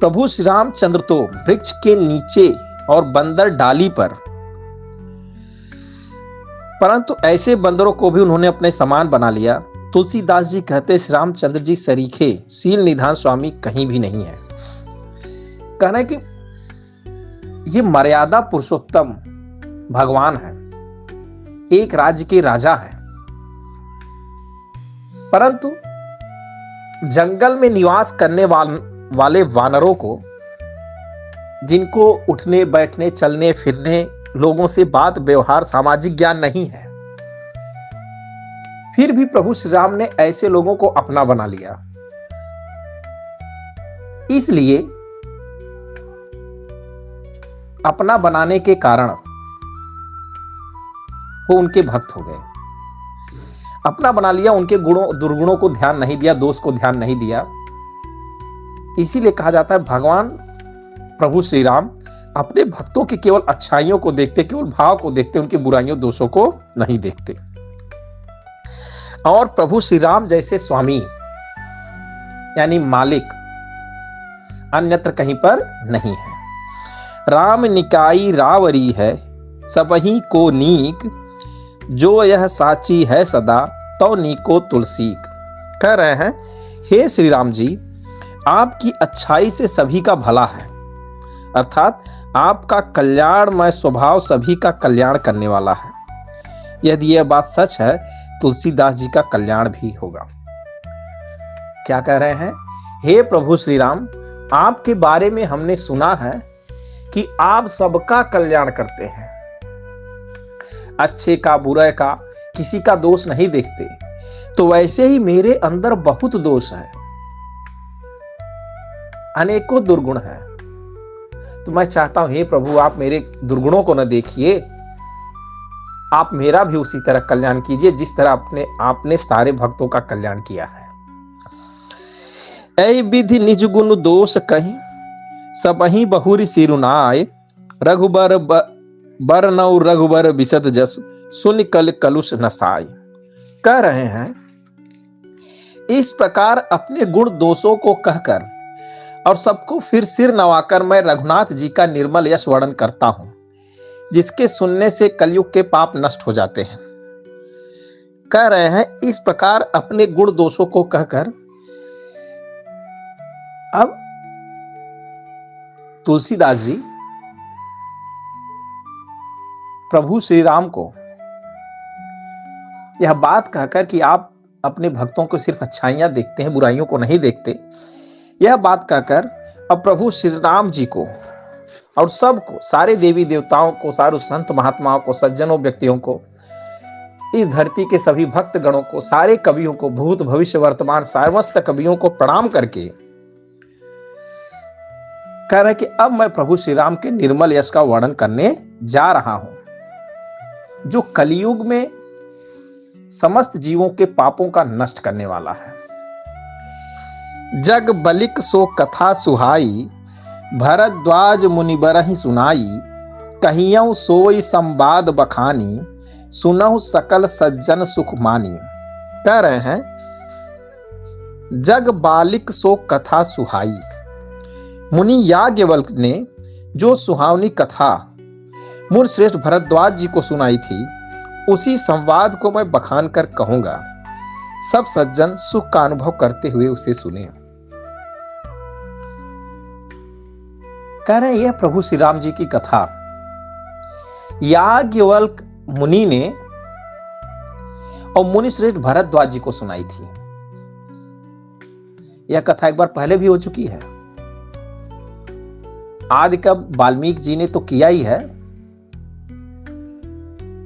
प्रभु श्री रामचंद्र तो वृक्ष के नीचे और बंदर डाली पर, परंतु ऐसे बंदरों को भी उन्होंने अपने समान बना लिया। तुलसीदास जी कहते श्री रामचंद्र जी सरीखे सील निधान स्वामी कहीं भी नहीं है। कहना है कि ये मर्यादा पुरुषोत्तम भगवान है, एक राज्य के राजा है, परंतु जंगल में निवास करने वाले वानरों को, जिनको उठने बैठने चलने फिरने, लोगों से बात व्यवहार सामाजिक ज्ञान नहीं है, फिर भी प्रभु श्री राम ने ऐसे लोगों को अपना बना लिया। इसलिए अपना बनाने के कारण वो उनके भक्त हो गए। अपना बना लिया, उनके गुणों दुर्गुणों को ध्यान नहीं दिया, दोष को ध्यान नहीं दिया। इसीलिए कहा जाता है भगवान प्रभु श्री राम अपने भक्तों की केवल अच्छाइयों को देखते, केवल भाव को देखते, उनकी बुराइयों दोषों को नहीं देखते। और प्रभु श्री राम जैसे स्वामी यानी मालिक अन्यत्र कहीं पर नहीं है। राम निकाई रावरी है सबही को नीक, जो यह साची है सदा तो नीको तुलसीक। कह रहे हैं हे श्री राम जी, आपकी अच्छाई से सभी का भला है, अर्थात आपका कल्याणमय स्वभाव सभी का कल्याण करने वाला है। यदि यह बात सच है, तुलसीदास जी का कल्याण भी होगा। क्या कह रहे हैं? हे प्रभु श्री राम, आपके बारे में हमने सुना है कि आप सबका कल्याण करते हैं, अच्छे का बुरे का किसी का दोष नहीं देखते। तो वैसे ही मेरे अंदर बहुत दोष है, अनेकों दुर्गुण है। तो मैं चाहता हूं हे प्रभु, आप मेरे दुर्गुणों को न देखिए, आप मेरा भी उसी तरह कल्याण कीजिए जिस तरह आपने सारे भक्तों का कल्याण किया है। ऐ विधि निज गुण दोष कहीं, सबही बहुरी सिरुनाय, रघुबर बरनौ रघुबर बिसत जसु, सुन कल कलुष नसाय। कह रहे हैं इस प्रकार अपने गुण दोषों को कहकर और सबको फिर सिर नवाकर मैं रघुनाथ जी का निर्मल यश वर्णन करता हूं, जिसके सुनने से कलयुग के पाप नष्ट हो जाते हैं। कह रहे हैं इस प्रकार अपने गुण दोषों को कहकर अब तुलसीदास जी प्रभु श्री राम को यह बात कहकर कि आप अपने भक्तों को सिर्फ अच्छाइयां देखते हैं, बुराइयों को नहीं देखते, यह बात कहकर अब प्रभु श्री राम जी को और सबको, सारे देवी देवताओं को, सारे संत महात्माओं को, सज्जनों व्यक्तियों को, इस धरती के सभी भक्त गणों को, सारे कवियों को, भूत भविष्य वर्तमान समस्त कवियों को प्रणाम करके कह रहे कि अब मैं प्रभु श्री राम के निर्मल यश का वर्णन करने जा रहा हूं, जो कलियुग में समस्त जीवों के पापों का नष्ट करने वाला है। जग बलिक सो कथा सुहाई, भरद्वाज मुनि बरहि सुनाई, कहियौ सोई संवाद बखानी, सुनहु सकल सज्जन सुख मानी। कह रहे हैं जग बालिक सो कथा सुहाई, मुनि याज्ञवल्क्य ने जो सुहावनी कथा मुनि श्रेष्ठ भरद्वाज जी को सुनाई थी, उसी संवाद को मैं बखान कर कहूंगा, सब सज्जन सुख का अनुभव करते हुए उसे सुने। कह रहे यह प्रभु श्री राम जी की कथा याज्ञवल्क्य मुनि ने और मुनि श्रेष्ठ भरद्वाज जी को सुनाई थी। यह कथा एक बार पहले भी हो चुकी है। आदि कब वाल्मीकि जी ने तो किया ही है,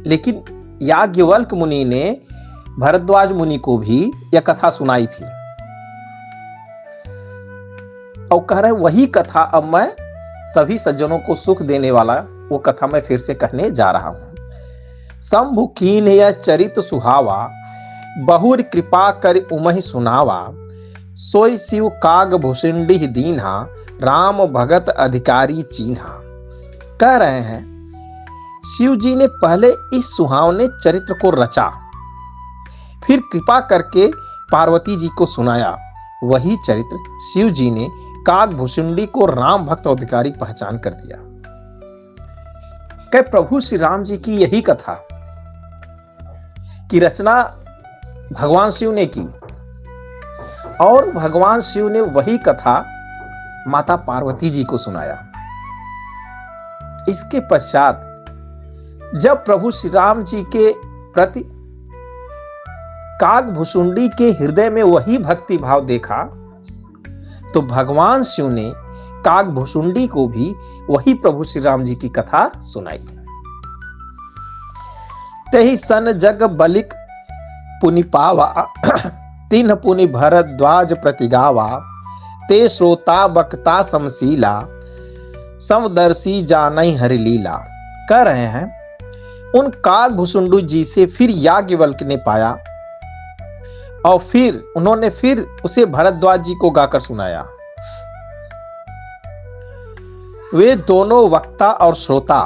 लेकिन याज्ञवल्क्य मुनि ने भरद्वाज मुनि को भी यह कथा सुनाई थी। और कह रहे वही कथा अब मैं सभी सज्जनों को सुख देने वाला वो कथा मैं फिर से कहने जा रहा हूं। शंभु कीन यह चरित सुहावा, बहुर कृपा कर उमहि सुनावा, सोई शिव काग भुषिंडी दीन्हा, राम भगत अधिकारी चीन्हा। कह रहे हैं शिव जी ने पहले इस सुहावने चरित्र को रचा, फिर कृपा करके पार्वती जी को सुनाया। वही चरित्र शिव जी ने काकभूषुंडी को राम भक्त अधिकारी पहचान कर दिया। कह प्रभु श्री राम जी की यही कथा की रचना भगवान शिव ने की और भगवान शिव ने वही कथा माता पार्वती जी को सुनाया। इसके पश्चात जब प्रभु श्री राम जी के प्रति काकभूषुंडी के हृदय में वही भक्ति भाव देखा तो भगवान शिव ने काकभूषुंडी को भी वही प्रभु श्री राम जी की कथा सुनाई। तेहि सन जग बलिक पुनि पावा तिन्ह पुनि भरद्वाज प्रतिगावा ते श्रोता बक्ता समशीला समदर्शी जानई हरि लीला। कह रहे हैं उन काकभूषुंडी जी से फिर याज्ञवल्क्य ने पाया और फिर उन्होंने फिर उसे भरद्वाज जी को गाकर सुनाया। वे दोनों वक्ता और श्रोता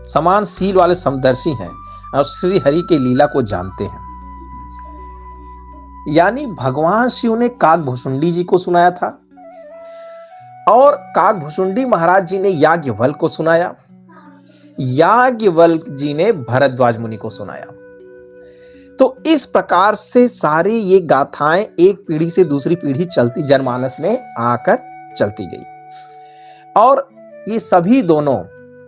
समान सील वाले समदर्शी हैं और श्री हरि के लीला को जानते हैं। यानी भगवान शिव ने काकभूषुंडी जी को सुनाया था और काकभूषुंडी महाराज जी ने याज्ञवल्क्य को सुनाया, याज्ञवल्क्य जी ने भरद्वाज मुनि को सुनाया। तो इस प्रकार से सारी ये गाथाएं एक पीढ़ी से दूसरी पीढ़ी चलती जनमानस में आकर चलती गई और ये सभी दोनों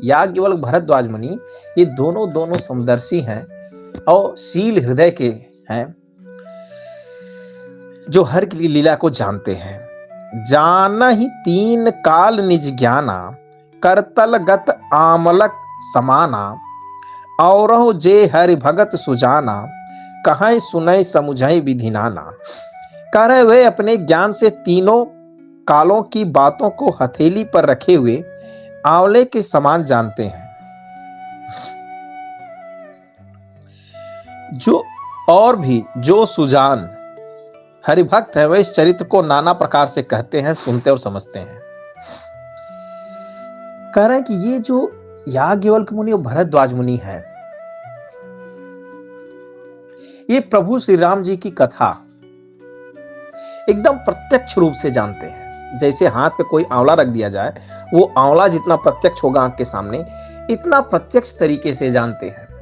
याज्ञवल्क्य भरद्वाज मुनि ये दोनों समदर्शी हैं और शील हृदय के हैं जो हर की लीला को जानते हैं। जाना ही तीन काल निज ज्ञाना करतल गत आमलक समाना और जे हरि भगत सुजाना कहीं सुनय समुझई विधि नाना। कह रहे वे अपने ज्ञान से तीनों कालों की बातों को हथेली पर रखे हुए आंवले के समान जानते हैं। जो और भी जो सुजान हरिभक्त है वह इस चरित्र को नाना प्रकार से कहते हैं, सुनते और समझते हैं। कह रहे हैं कि ये जो याज्ञवल्क्य मुनि और भरद्वाज मुनि है ये प्रभु श्री राम जी की कथा एकदम प्रत्यक्ष रूप से जानते हैं। जैसे हाथ पे कोई आंवला रख दिया जाए वो आंवला जितना प्रत्यक्ष होगा आंख के सामने इतना प्रत्यक्ष तरीके से जानते हैं।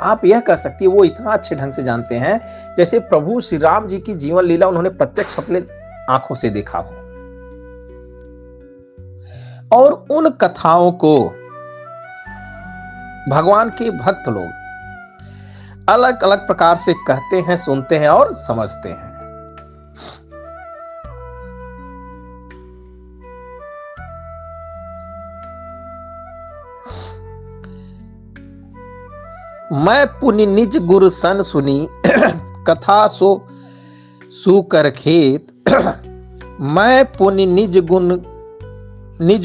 आप यह कह सकती है वो इतना अच्छे ढंग से जानते हैं जैसे प्रभु श्री राम जी की जीवन लीला उन्होंने प्रत्यक्ष अपने आंखों से देखा हो। और उन कथाओं को भगवान के भक्त लोग अलग अलग प्रकार से कहते हैं, सुनते हैं और समझते हैं। मैं पुनि निज गुर सन सुनी कथा सो सुकर खेत। मैं पुनि निज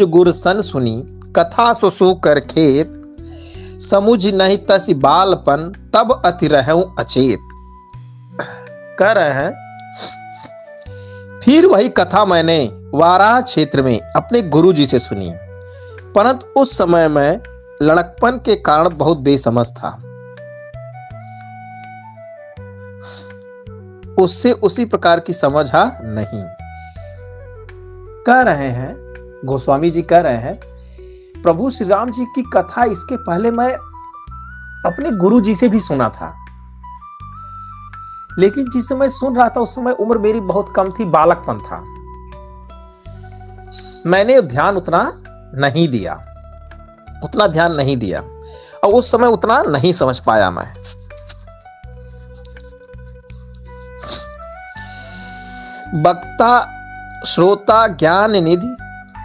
गुर सन सुनी कथा सो सुकर खेत। समुझ नहीं तस बालपन तब अति रहूं अचेत। कह रहे हैं फिर वही कथा मैंने वाराह क्षेत्र में अपने गुरु जी से सुनी, परंतु उस समय मैं लड़कपन के कारण बहुत बेसमझ था। उससे उसी प्रकार की समझ नहीं। कह रहे हैं गोस्वामी जी कह रहे हैं प्रभु श्री राम जी की कथा इसके पहले मैं अपने गुरु जी से भी सुना था, लेकिन जिस समय सुन रहा था उस समय उम्र मेरी बहुत कम थी, बालकपन था। मैंने ध्यान उतना ध्यान नहीं दिया और उस समय उतना नहीं समझ पाया मैं। वक्ता श्रोता ज्ञान निधि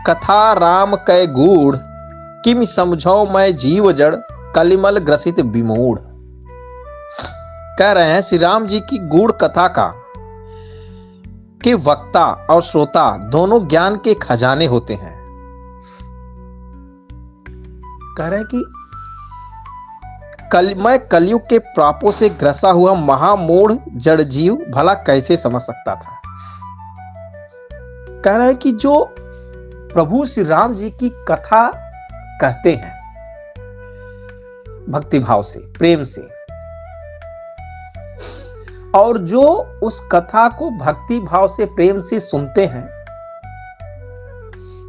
कथा राम कै गूढ़। किम समझो मैं जीव जड़ कलिमल ग्रसित विमूढ़। कह रहे हैं श्री राम जी की गूढ़ कथा के वक्ता और श्रोता दोनों ज्ञान के खजाने होते हैं। कह रहे हैं कि मैं कलयुग के प्रापों से ग्रसा हुआ महामूढ़ जड़ जीव भला कैसे समझ सकता था। कह रहे हैं कि जो प्रभु श्री राम जी की कथा कहते हैं भक्तिभाव से, प्रेम से, और जो उस कथा को भक्ति भाव से प्रेम से सुनते हैं,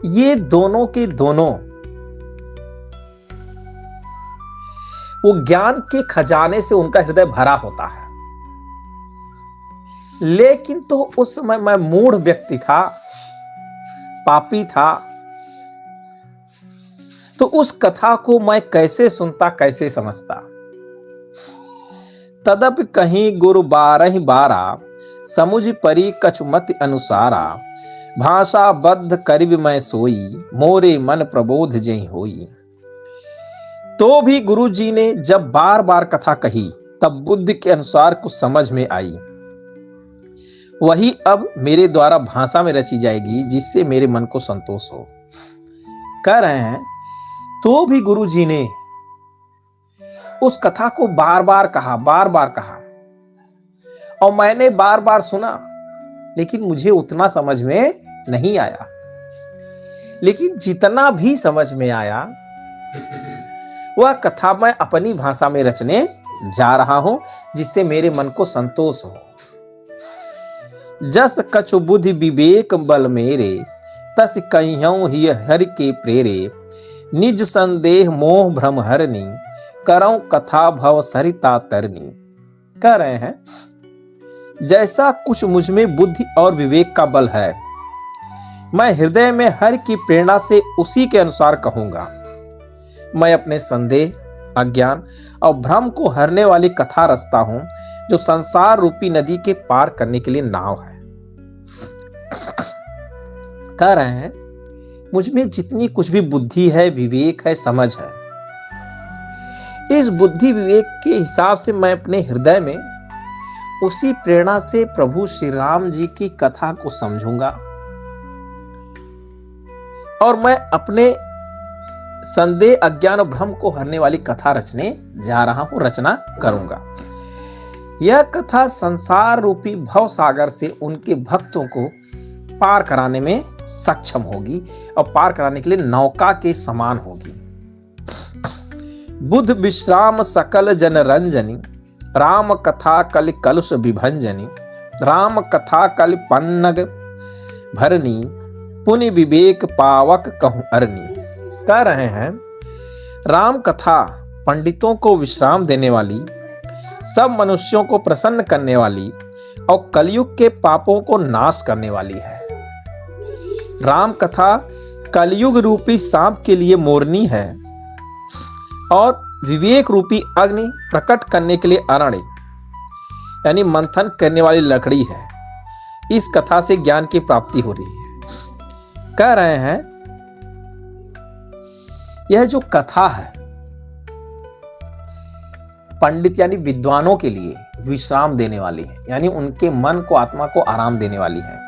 ये दोनों के दोनों वो ज्ञान के खजाने से उनका हृदय भरा होता है। लेकिन तो उस समय मैं मूढ़ व्यक्ति था, पापी था, तो उस कथा को मैं कैसे सुनता, कैसे समझता। तदप कहीं गुरु बारहि बारा, समुझ परी कछुमति अनुसारा। भाषा बद्ध करिब मैं सोई, मोरे मन प्रबोध जई होई। तो भी गुरु जी ने जब बार बार कथा कही, तब बुद्धि के अनुसार कुछ समझ में आई। वही अब मेरे द्वारा भाषा में रची जाएगी, जिससे मेरे मन को संतोष हो। कह रहे हैं, तो भी गुरु जी ने उस कथा को बार बार कहा, और मैंने बार बार सुना, लेकिन मुझे उतना समझ में नहीं आया। लेकिन जितना भी समझ में आया, वह कथा मैं अपनी भाषा में रचने जा रहा हूं, जिससे मेरे मन को संतोष हो। जस कछु बुद्धि विवेक बल मेरे, तस कहियौं ही हरि के प्रेरे। निज संदेह मोह भ्रम हरनी, करौं कथा भव सरिता तरनी। कह रहे हैं, जैसा कुछ मुझ में बुद्धि और विवेक का बल है, मैं हृदय में हरि की प्रेरणा से उसी के अनुसार कहूंगा। मैं अपने संदेह, अज्ञान और भ्रम को हरने वाली कथा रचता हूं, जो संसार रूपी नदी के पार करने के लिए नाव है। कह रहे हैं, मुझ में जितनी कुछ भी बुद्धि है, विवेक है, समझ है, इस बुद्धि विवेक के हिसाब से मैं अपने हृदय में उसी प्रेरणा से प्रभु श्री राम जी की कथा को समझूंगा, और मैं अपने संदेह, अज्ञान और भ्रम को हरने वाली कथा रचने जा रहा हूं, रचना करूंगा। यह कथा संसार रूपी भव सागर से उनके भक्तों को पार कराने में सक्षम होगी, और पार कराने के लिए नौका के समान होगी। बुद्ध विश्राम सकल जन रंजनी, राम कथा कलि कलुष विभंजनी। राम कथा कलि पन्नग भरनी, पुनि विवेक पावक कहूं अरनी। कह रहे हैं, राम कथा पंडितों को विश्राम देने वाली, सब मनुष्यों को प्रसन्न करने वाली और कलयुग के पापों को नाश करने वाली है। राम कथा कलयुग रूपी सांप के लिए मोरनी है, और विवेक रूपी अग्नि प्रकट करने के लिए अरण्य यानी मंथन करने वाली लकड़ी है। इस कथा से ज्ञान की प्राप्ति हो रही है। कह रहे हैं, यह जो कथा है पंडित यानी विद्वानों के लिए विश्राम देने वाली है, यानी उनके मन को, आत्मा को आराम देने वाली है।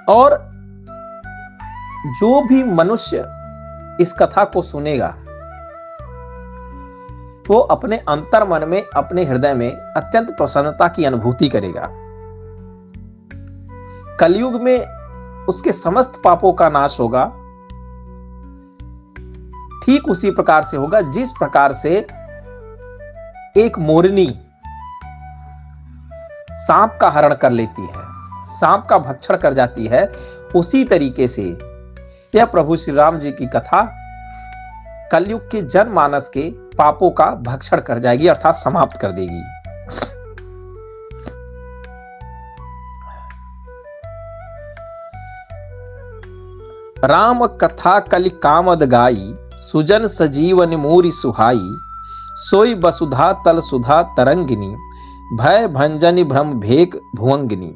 और जो भी मनुष्य इस कथा को सुनेगा, वो अपने अंतर मन में, अपने हृदय में अत्यंत प्रसन्नता की अनुभूति करेगा। कलयुग में उसके समस्त पापों का नाश होगा। ठीक उसी प्रकार से होगा जिस प्रकार से एक मोरनी सांप का हरण कर लेती है, सांप का भक्षण कर जाती है, उसी तरीके से यह प्रभु श्री राम जी की कथा कलयुग के जनमानस के पापों का भक्षण कर जाएगी, अर्थात समाप्त कर देगी। राम कथा कलि कामद गाई, सुजन सजीवन मूरी सुहाई। सोई वसुधा तल सुधा तरंगिनी, भय भंजनी भ्रम भेक भुवंगिनी।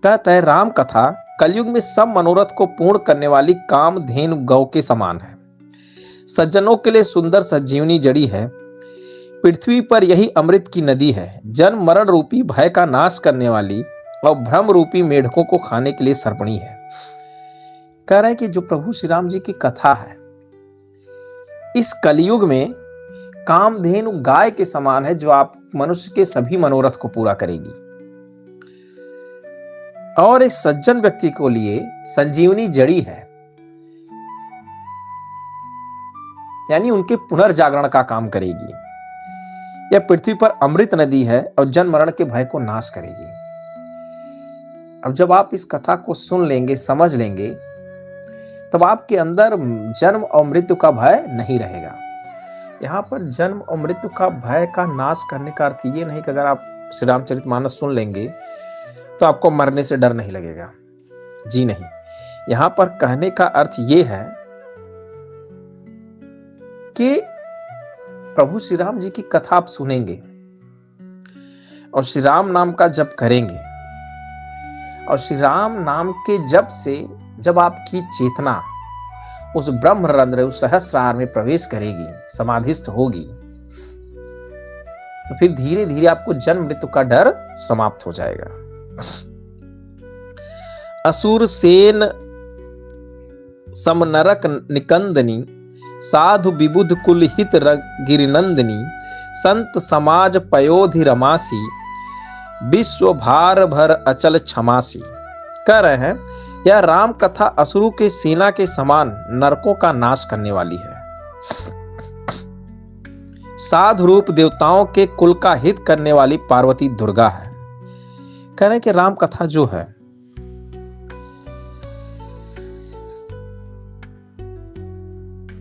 कहता है, राम कथा कलयुग में सब मनोरथ को पूर्ण करने वाली कामधेनु गौ के समान है। सज्जनों के लिए सुंदर सजीवनी जड़ी है। पृथ्वी पर यही अमृत की नदी है। जन्म मरण रूपी भय का नाश करने वाली और भ्रम रूपी मेढकों को खाने के लिए सर्पणी है। कह रहे हैं कि जो प्रभु श्री राम जी की कथा है, इस कलयुग में कामधेनु गाय के समान है, जो आप मनुष्य के सभी मनोरथ को पूरा करेगी। और एक सज्जन व्यक्ति को लिए संजीवनी जड़ी है, यानी उनके पुनर्जागरण का काम करेगी। यह पृथ्वी पर अमृत नदी है और जन्म मरण के भय को नाश करेगी। अब जब आप इस कथा को सुन लेंगे, समझ लेंगे, तब आपके अंदर जन्म और मृत्यु का भय नहीं रहेगा। यहाँ पर जन्म और मृत्यु का भय का नाश करने का अर्थ ये नहीं कि अगर आप श्री रामचरितमानस सुन लेंगे तो आपको मरने से डर नहीं लगेगा। जी नहीं, यहाँ पर कहने का अर्थ ये है कि प्रभु श्री राम जी की कथा आप सुनेंगे और श्री राम नाम का जप करेंगे, और श्री राम नाम के जप से जब आपकी चेतना उस ब्रह्मरंध्र, उस सहस्रार में प्रवेश करेगी, समाधिस्थ होगी, तो फिर धीरे धीरे आपको जन्म मृत्यु का डर समाप्त हो जाएगा। असुर सेन समनरक निकंदनी, साधु विबुध कुल हित गिरिनंदिनी, संत समाज पयोधि रमासी, विश्व भार भर अचल क्षमासी। कह रहे हैं यह राम कथा असुरों के सेना के समान नरकों का नाश करने वाली है। साधु रूप देवताओं के कुल का हित करने वाली पार्वती दुर्गा है। कह रहे हैं कि राम कथा जो है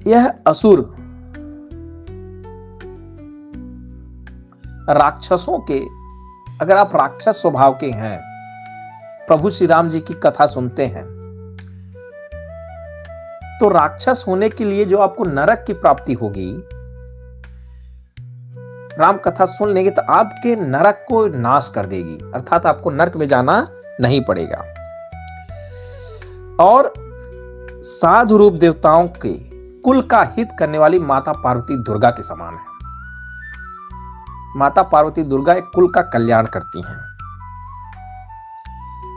यह असुर राक्षसों के, अगर आप राक्षस स्वभाव के हैं, प्रभु श्री राम जी की कथा सुनते हैं, तो राक्षस होने के लिए जो आपको नरक की प्राप्ति होगी, राम कथा सुन लेंगे तो आपके नरक को नाश कर देगी, अर्थात आपको नरक में जाना नहीं पड़ेगा। और साधु रूप देवताओं के कुल का हित करने वाली माता पार्वती दुर्गा के समान है। माता पार्वती दुर्गा एक कुल का कल्याण करती हैं।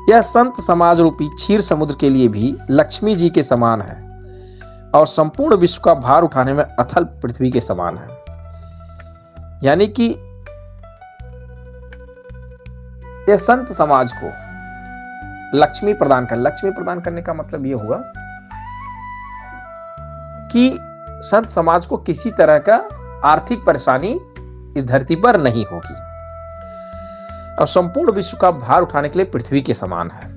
यह संत समाज रूपी क्षीर समुद्र के लिए भी लक्ष्मी जी के समान है और संपूर्ण विश्व का भार उठाने में अथल पृथ्वी के समान है। यानी कि यह संत समाज को लक्ष्मी प्रदान करने का मतलब यह हुआ कि संत समाज को किसी तरह का आर्थिक परेशानी इस धरती पर नहीं होगी और संपूर्ण विश्व का भार उठाने के लिए पृथ्वी के समान है।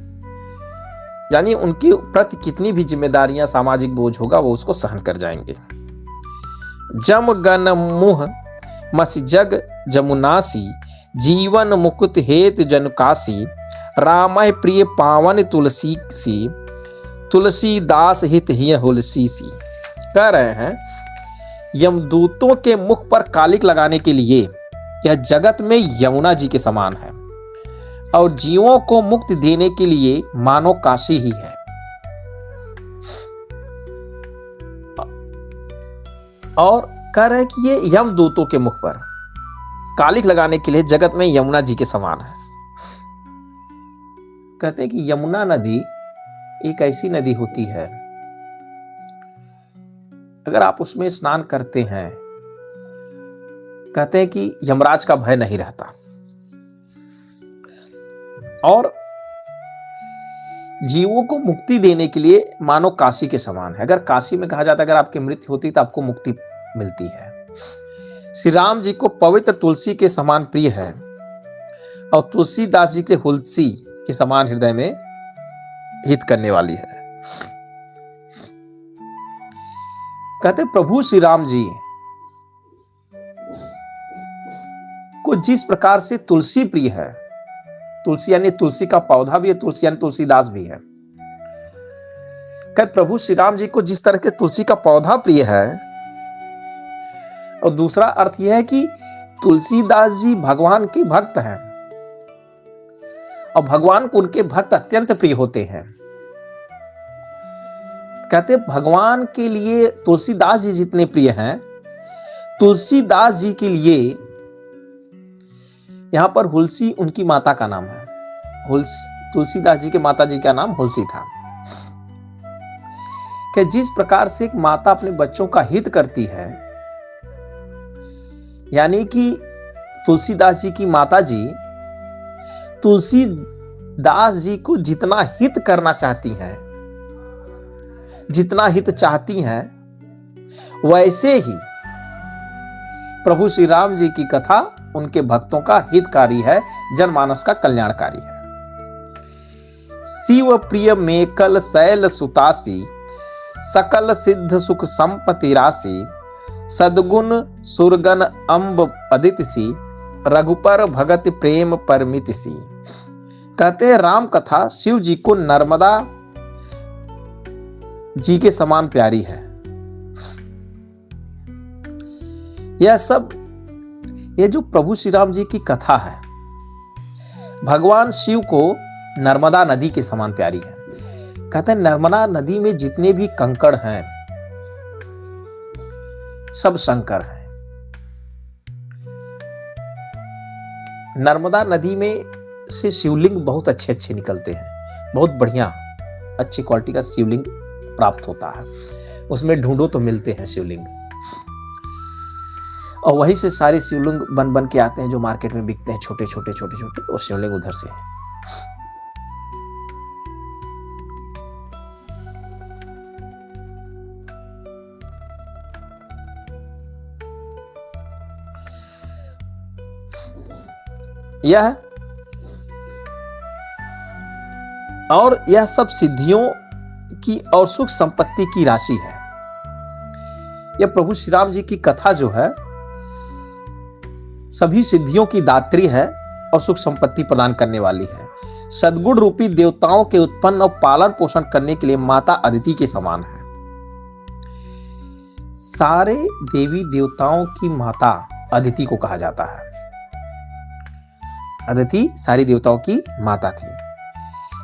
यानी उनकी प्रति कितनी भी जिम्मेदारियां, सामाजिक बोझ होगा, वो उसको सहन कर जाएंगे। जम गन मुह मस जग जमुनासी, जीवन मुकुत हेत जनुकासी, रामय प्रिय पावन तुलसी सी, तुलसी दास हित ही हुलसी सी। कह रहे हैं यमदूतों के मुख पर कालिक लगाने के लिए यह जगत में यमुना जी के समान है और जीवों को मुक्ति देने के लिए मानो काशी ही है। और कह रहे हैं कि ये यमदूतों के मुख पर कालिक लगाने के लिए जगत में यमुना जी के समान है। कहते हैं कि यमुना नदी एक ऐसी नदी होती है, अगर आप उसमें स्नान करते हैं, कहते हैं कि यमराज का भय नहीं रहता। और जीवों को मुक्ति देने के लिए मानो काशी के समान है। अगर काशी में कहा जाता है अगर आपकी मृत्यु होती तो आपको मुक्ति मिलती है। श्री राम जी को पवित्र तुलसी के समान प्रिय है और तुलसीदास जी के हुलसी के समान हृदय में हित करने वाली है। कहते प्रभु श्री राम जी को जिस प्रकार से तुलसी प्रिय है, तुलसी यानी तुलसी का पौधा भी है, तुलसी यानी तुलसीदास भी है। कहते प्रभु श्री राम जी को जिस तरह के तुलसी का पौधा प्रिय है, और दूसरा अर्थ यह है कि तुलसीदास जी भगवान के भक्त हैं और भगवान को उनके भक्त अत्यंत प्रिय होते हैं। कहते भगवान के लिए तुलसीदास जी जितने प्रिय हैं, तुलसीदास जी के लिए यहां पर हुलसी उनकी माता का नाम है। तुलसीदास जी के माता जी का नाम हुलसी था। कि जिस प्रकार से एक माता अपने बच्चों का हित करती है, यानी कि तुलसीदास जी की माता जी तुलसीदास जी को जितना हित करना चाहती हैं, जितना हित चाहती हैं, वैसे ही प्रभु श्री राम जी की कथा उनके भक्तों का हितकारी है, जनमानस का कल्याणकारी है। शिव प्रिय मेकल शैल सुतासी, सकल सिद्ध सुख संपत्ति राशि, सद्गुण सुरगन अम्ब अदिति, रघुपर भगत प्रेम परमित सी। कहते हैं राम कथा शिव जी को नर्मदा जी के समान प्यारी है। ये जो प्रभु श्री राम जी की कथा है, भगवान शिव को नर्मदा नदी के समान प्यारी है। कहते हैं नर्मदा नदी में जितने भी कंकड़ हैं सब शंकर हैं। नर्मदा नदी में से शिवलिंग बहुत अच्छे अच्छे निकलते हैं, बहुत बढ़िया अच्छी क्वालिटी का शिवलिंग प्राप्त होता है। उसमें ढूंढो तो मिलते हैं शिवलिंग, और वहीं से सारे शिवलिंग बन बन के आते हैं जो मार्केट में बिकते हैं, छोटे छोटे छोटे छोटे, और शिवलिंग उधर से है। यह सब सिद्धियों की और सुख संपत्ति की राशि है। यह प्रभु श्री राम जी की कथा जो है सभी सिद्धियों की दात्री है और सुख संपत्ति प्रदान करने वाली है। सद्गुण रूपी देवताओं के उत्पन्न और पालन पोषण करने के लिए माता अदिति के समान है। सारे देवी देवताओं की माता अदिति को कहा जाता है। अदिति सारी देवताओं की माता थी।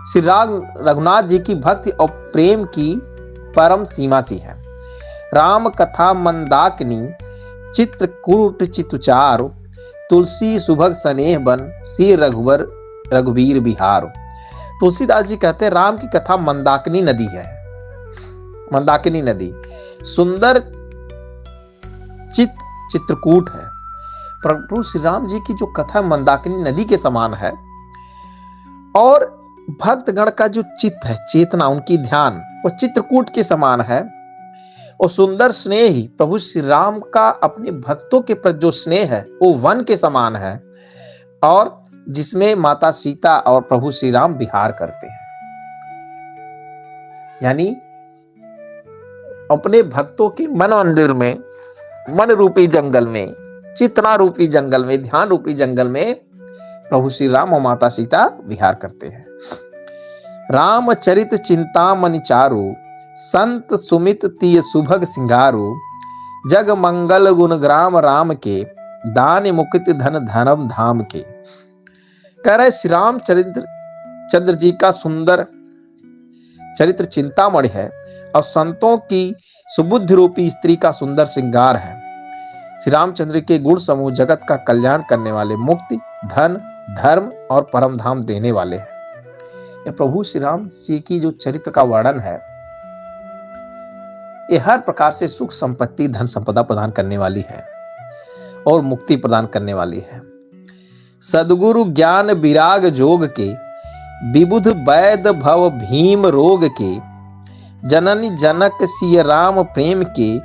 श्री राम रघुनाथ जी की भक्ति और प्रेम की परम सीमा सी है। राम कथा मंदाकिनी, चित्रकूट चितुचार, तुलसी सुभग स्नेह बन, श्री रघुवर रघुवीर बिहार। तुलसीदास जी कहते हैं राम की कथा मंदाकिनी नदी है। मंदाकिनी नदी सुंदर चित्रकूट है। प्रभु श्री राम जी की जो कथा मंदाकिनी नदी के समान है, और भक्तगण का जो चित्त है, चेतना, उनकी ध्यान, वो चित्रकूट के समान है। और सुंदर स्नेह ही प्रभु श्री राम का अपने भक्तों के प्रति जो स्नेह है वो वन के समान है, और जिसमें माता सीता और प्रभु श्री राम विहार करते हैं। यानी अपने भक्तों के मन मंदिर में, मन रूपी जंगल में, चेतना रूपी जंगल में, ध्यान रूपी जंगल में प्रभु श्री राम और माता सीता विहार करते हैं। रामचरित चिंतामणि चारु, संत सुमित तीय सुभग सिंगारु, जग मंगल गुण ग्राम राम के, दान मुक्ति धन धर्म धाम के। कह रहे श्री राम चंद्र जी का सुंदर चरित्र चिंतामणि है, और संतों की सुबुद्धि रूपी स्त्री का सुंदर श्रृंगार है। श्री रामचंद्र के गुण समूह जगत का कल्याण करने वाले, मुक्ति, धन, धर्म और परम धाम देने वाले हैं। यह प्रभु श्री राम जी की जो चरित्र का वर्णन है, यह हर प्रकार से सुख संपत्ति, धन संपदा प्रदान करने वाली है और मुक्ति प्रदान करने वाली है। सद्गुरु ज्ञान विराग जोग के, विबुध वैद भव भीम रोग के, जननी जनक सिय राम प्रेम के,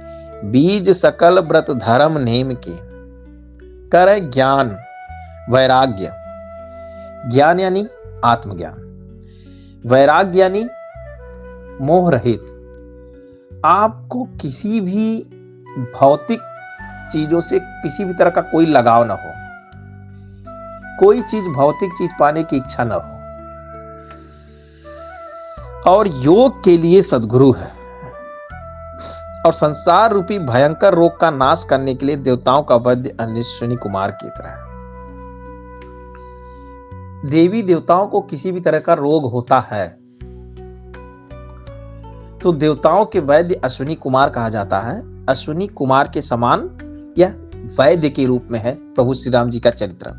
बीज सकल व्रत धर्म नेम के। कर ज्ञान, वैराग्य। ज्ञान यानी आत्मज्ञान, वैराग्य यानी मोह रहित। आपको किसी भी भौतिक चीजों से किसी भी तरह का कोई लगाव ना हो, कोई चीज भौतिक चीज पाने की इच्छा ना हो, और योग के लिए सद्गुरु है, और संसार रूपी भयंकर रोग का नाश करने के लिए देवताओं का वैद्य अश्विनी कुमार की तरह। देवी देवताओं को किसी भी तरह का रोग होता है तो देवताओं के वैद्य अश्विनी कुमार कहा जाता है। अश्विनी कुमार के समान यह वैद्य के रूप में है प्रभु श्री राम जी का चरित्र।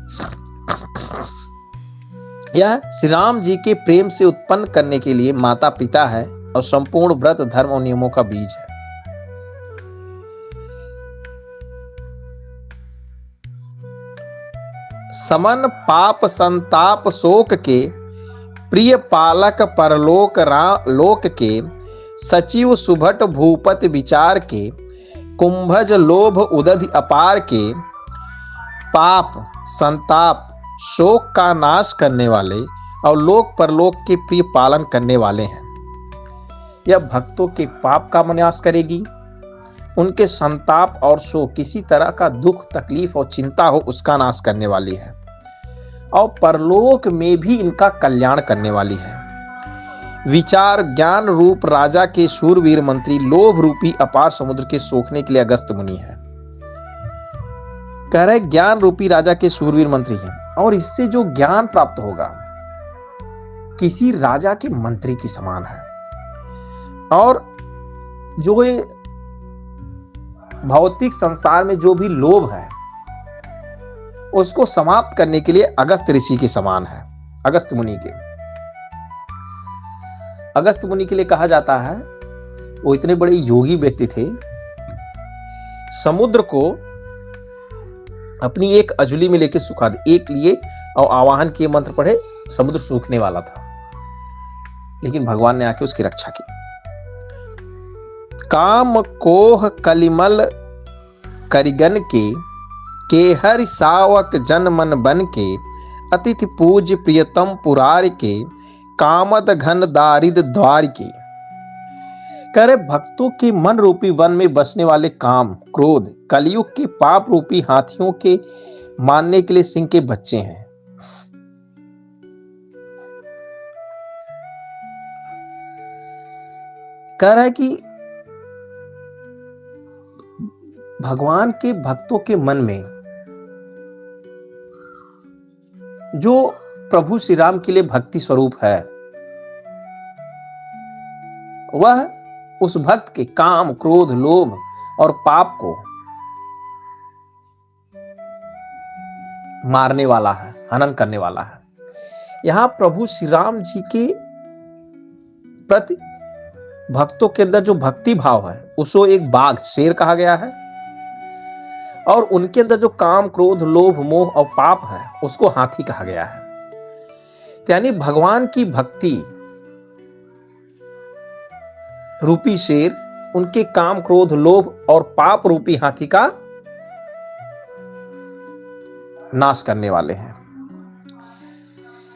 यह श्री राम जी के प्रेम से उत्पन्न करने के लिए माता पिता है, और संपूर्ण व्रत धर्म और नियमों का बीज है। समन पाप संताप शोक के, प्रिय पालक परलोक लोक के, सचिव सुभट भूपति विचार के, कुंभज लोभ उदधि अपार के, पाप, संताप, शोक का नाश करने वाले और लोक परलोक के प्रिय पालन करने वाले हैं। यह भक्तों के पाप का नाश करेगी, उनके संताप और शोक, किसी तरह का दुख, तकलीफ और चिंता हो उसका नाश करने वाली है, और परलोक में भी इनका कल्याण करने वाली है। विचार ज्ञान रूप राजा के शूरवीर मंत्री, लोभ रूपी अपार समुद्र के सोखने के लिए अगस्त मुनि है। कह रहे ज्ञान रूपी राजा के शूरवीर मंत्री हैं, और इससे जो ज्ञान प्राप्त होगा किसी राजा के मंत्री के समान है। और जो ये भौतिक संसार में जो भी लोभ है उसको समाप्त करने के लिए अगस्त ऋषि के समान है। अगस्त मुनि के लिए कहा जाता है, वो इतने बड़े योगी व्यक्ति थे, समुद्र को अपनी एक अजुली में लेके सुखा दे, एक लिए और आवाहन किए, मंत्र पढ़े, समुद्र सूखने वाला था, लेकिन भगवान ने आके उसकी रक्षा की। काम कोह कलिमल करिगन के हरि सावक जन मन बन के, अतिथि पूज्य प्रियतम पुरार के, कामद घन दारिद द्वार के। कह रहे भक्तों के मन रूपी वन में बसने वाले काम, क्रोध, कलयुग के पाप रूपी हाथियों के मारने के लिए सिंह के बच्चे हैं। कह रहा है कि भगवान के भक्तों के मन में जो प्रभु श्री राम के लिए भक्ति स्वरूप है, वह उस भक्त के काम, क्रोध, लोभ और पाप को मारने वाला है, हनन करने वाला है। यहां प्रभु श्री राम जी के प्रति भक्तों के अंदर जो भक्ति भाव है उसको एक बाघ, शेर कहा गया है, और उनके अंदर जो काम, क्रोध, लोभ, मोह और पाप है उसको हाथी कहा गया है। यानी भगवान की भक्ति रूपी शेर उनके काम, क्रोध, लोभ और पाप रूपी हाथी का नाश करने वाले हैं।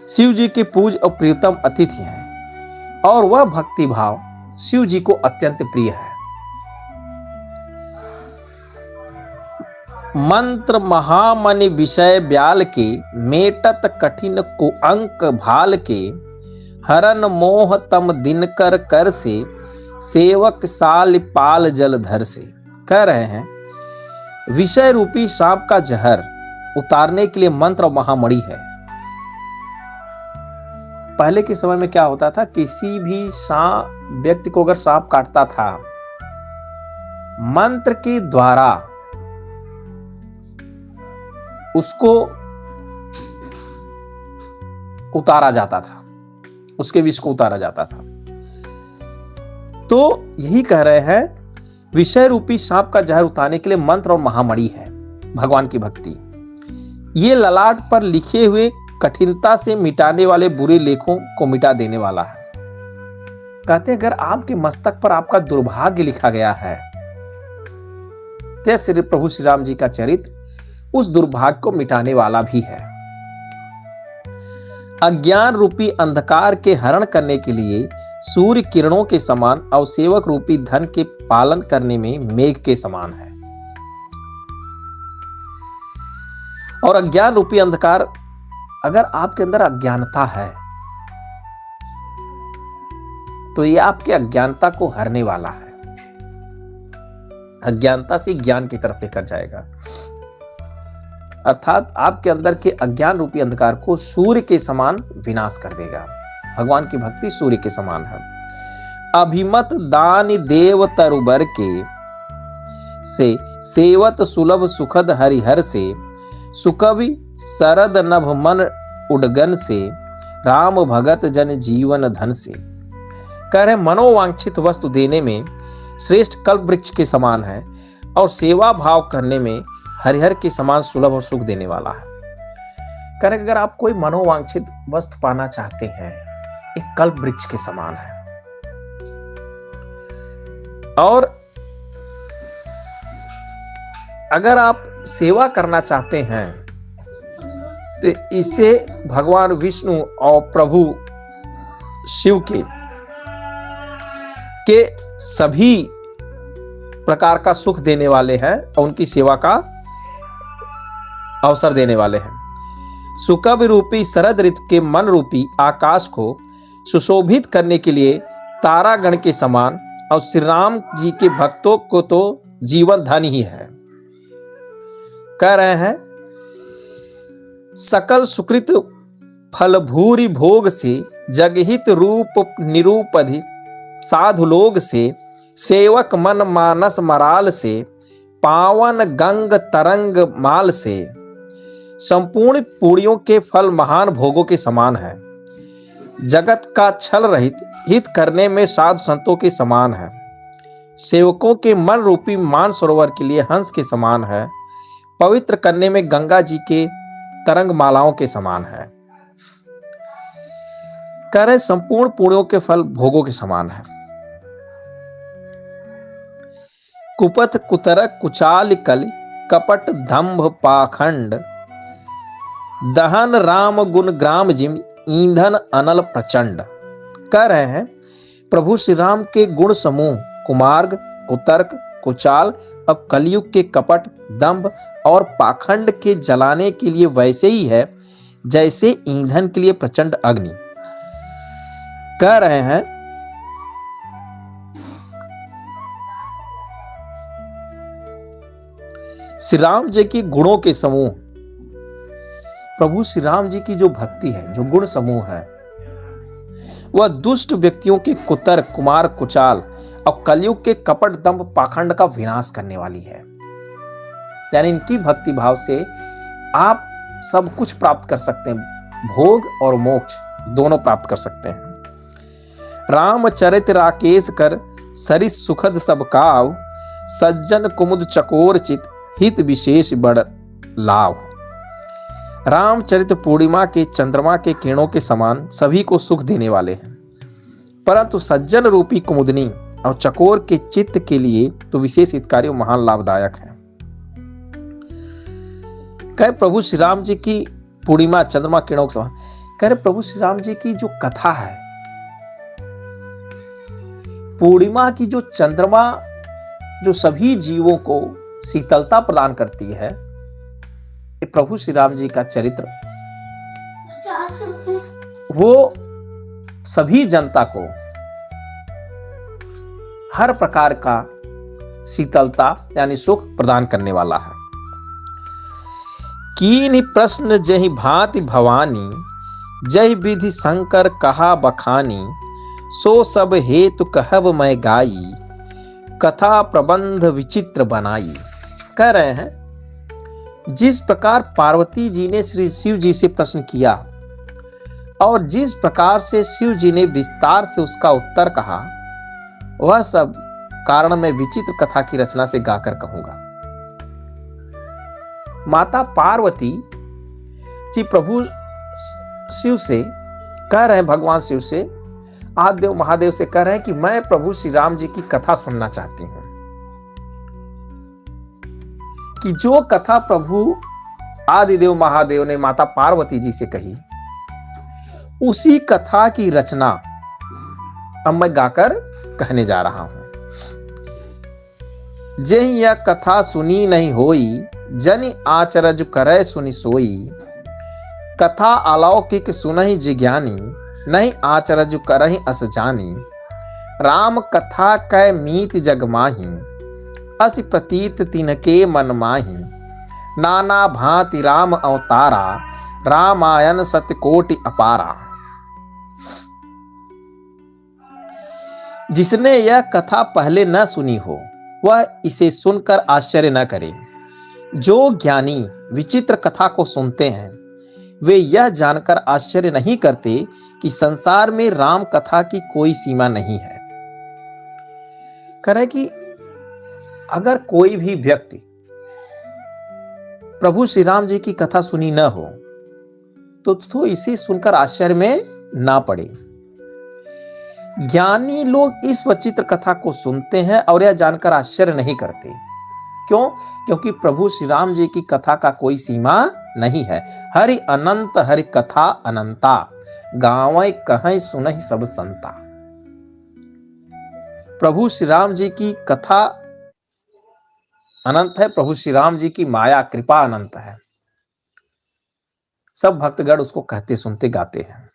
शिव जी के पूज्य और प्रियतम अतिथि हैं, और वह भक्ति भाव शिव जी को अत्यंत प्रिय है। मंत्र महामनि विषय ब्याल के, मेटत कठिन को अंक भाल के, हरन मोह तम दिनकर कर से, सेवक साल पाल जलधर से। कह रहे हैं विषय रूपी सांप का जहर उतारने के लिए मंत्र महामणि है। पहले के समय में क्या होता था, किसी भी व्यक्ति को अगर सांप काटता था, मंत्र के द्वारा उसको उतारा जाता था, उसके विष को उतारा जाता था। तो यही कह रहे हैं विषय रूपी सांप का जहर उतारने के लिए मंत्र और महामणि है भगवान की भक्ति। ये ललाट पर लिखे हुए कठिनता से मिटाने वाले बुरे लेखों को मिटा देने वाला है। कहते हैं अगर आपके मस्तक पर आपका दुर्भाग्य लिखा गया है, तो श्री प्रभु श्री राम जी का चरित्र उस दुर्भाग्य को मिटाने वाला भी है। अज्ञान रूपी अंधकार के हरण करने के लिए सूर्य किरणों के समान और सेवक रूपी धन के पालन करने में मेघ के समान है। और अज्ञान रूपी अंधकार, अगर आपके अंदर अज्ञानता है तो ये आपके अज्ञानता को हरने वाला है, अज्ञानता से ज्ञान की तरफ लेकर जाएगा। अर्थात आपके अंदर के अज्ञान रूपी अंधकार को सूर्य के समान विनाश कर देगा। भगवान की भक्ति सूर्य के समान है। अभिमत दान देव तरुबर के से, सेवत सुलभ सुखद हरिहर से, सुकवि सरद नभ मन उडगन से, राम भगत जन जीवन धन से। कह रहे मनोवांछित वस्तु देने में श्रेष्ठ कल्प वृक्ष के समान है, और सेवा भाव करने में हरिहर के समान सुलभ और सुख देने वाला है। कह रहे अगर आप कोई मनोवांछित वस्तु पाना चाहते हैं, एक कल्प वृक्ष के समान है। और अगर आप सेवा करना चाहते हैं तो इससे भगवान विष्णु और प्रभु शिव के सभी प्रकार का सुख देने वाले हैं और उनकी सेवा का अवसर देने वाले हैं। सुकभ रूपी शरद ऋतु के मन रूपी आकाश को सुशोभित करने के लिए तारागण के समान और श्री राम जी के भक्तों को तो जीवन धन ही है। कह रहे हैं सकल सुकृत फल भूरि भोग से जगहित रूप निरूपधि साधु लोग से सेवक मन मानस मराल से पावन गंग तरंग माल से संपूर्ण पुण्यों के फल महान भोगों के समान है। जगत का छल रहित हित करने में साधु संतों के समान है। सेवकों के मन रूपी मान सरोवर के लिए हंस के समान है। पवित्र करने में गंगा जी के तरंग मालाओं के समान है। कह रहे संपूर्ण पुण्यों के फल भोगों के समान है। कुपथ कुतरक कुचाल कल कपट दंभ पाखंड दहन राम गुण ग्राम जिम ईंधन अनल प्रचंड। कह रहे हैं प्रभु श्री राम के गुण समूह कुमार्ग कुतर्क कुचाल अब कलयुग के कपट दंभ और पाखंड के जलाने के लिए वैसे ही है जैसे ईंधन के लिए प्रचंड अग्नि। कह रहे हैं श्री राम जी के गुणों के समूह, प्रभु श्री राम जी की जो भक्ति है, जो गुण समूह है, वह दुष्ट व्यक्तियों के कुतर्क कुमार कुचाल और कलयुग के कपट दंभ पाखंड का विनाश करने वाली है। यानी इनकी भक्ति भाव से आप सब कुछ प्राप्त कर सकते हैं, भोग और मोक्ष दोनों प्राप्त कर सकते हैं। रामचरित राकेश कर सरिस सुखद सब काव सज्जन कुमुद चकोर चित हित विशेष बड़ लाभ। रामचरित पूर्णिमा के चंद्रमा के किरणों के समान सभी को सुख देने वाले हैं, परंतु सज्जन रूपी कुमुदनी और चकोर के चित्त के लिए तो विशेष हितकारी और महान लाभदायक है। कहे प्रभु श्री राम जी की पूर्णिमा चंद्रमा किरणों के समान, कह रहे प्रभु श्री राम जी की जो कथा है, पूर्णिमा की जो चंद्रमा जो सभी जीवों को शीतलता प्रदान करती है, ये प्रभु श्री राम जी का चरित्र वो सभी जनता को हर प्रकार का शीतलता यानी सुख प्रदान करने वाला है। कीन्हि प्रश्न जहि भांति भवानी जहि विधि शंकर कहा बखानी सो सब हेतु कहब मैं गाई कथा प्रबंध विचित्र बनाई। कह रहे हैं जिस प्रकार पार्वती जी ने श्री शिव जी से प्रश्न किया और जिस प्रकार से शिव जी ने विस्तार से उसका उत्तर कहा, वह सब कारण मैं विचित्र कथा की रचना से गाकर कहूंगा। माता पार्वती जी प्रभु शिव से कह रहे हैं, भगवान शिव से आदिदेव महादेव से कह रहे हैं कि मैं प्रभु श्री राम जी की कथा सुनना चाहती हूं, कि जो कथा प्रभु आदिदेव महादेव ने माता पार्वती जी से कही उसी कथा की रचना अब मैं गाकर कहने जा रहा हूं। जहि यह कथा सुनी नहीं होई जनि आचरज करे सुनि सोई कथा अलौकिक सुनहि जिज्ञानी नहीं आचरज करहि अस जानी राम कथा कै मीत जग माही अस प्रतीत तिनके मन माही नाना भांति राम अवतारा रामायण सत्यकोटि अपारा। जिसने यह कथा पहले न सुनी हो वह इसे सुनकर आश्चर्य न करे। जो ज्ञानी विचित्र कथा को सुनते हैं वे यह जानकर आश्चर्य नहीं करते कि संसार में राम कथा की कोई सीमा नहीं है। कह कि अगर कोई भी व्यक्ति प्रभु श्री राम जी की कथा सुनी न हो तो इसे सुनकर आश्चर्य में ना पड़े। ज्ञानी लोग इस विचित्र कथा को सुनते हैं और यह जानकर आश्चर्य नहीं करते। क्यों? क्योंकि प्रभु श्री राम जी की कथा का कोई सीमा नहीं है। हरि अनंत हरि कथा अनंता, गावै कहीं सुनहि सब संता। प्रभु श्री राम जी की कथा अनंत है, प्रभु श्री राम जी की माया कृपा अनंत है। सब भक्तगण उसको कहते सुनते गाते हैं।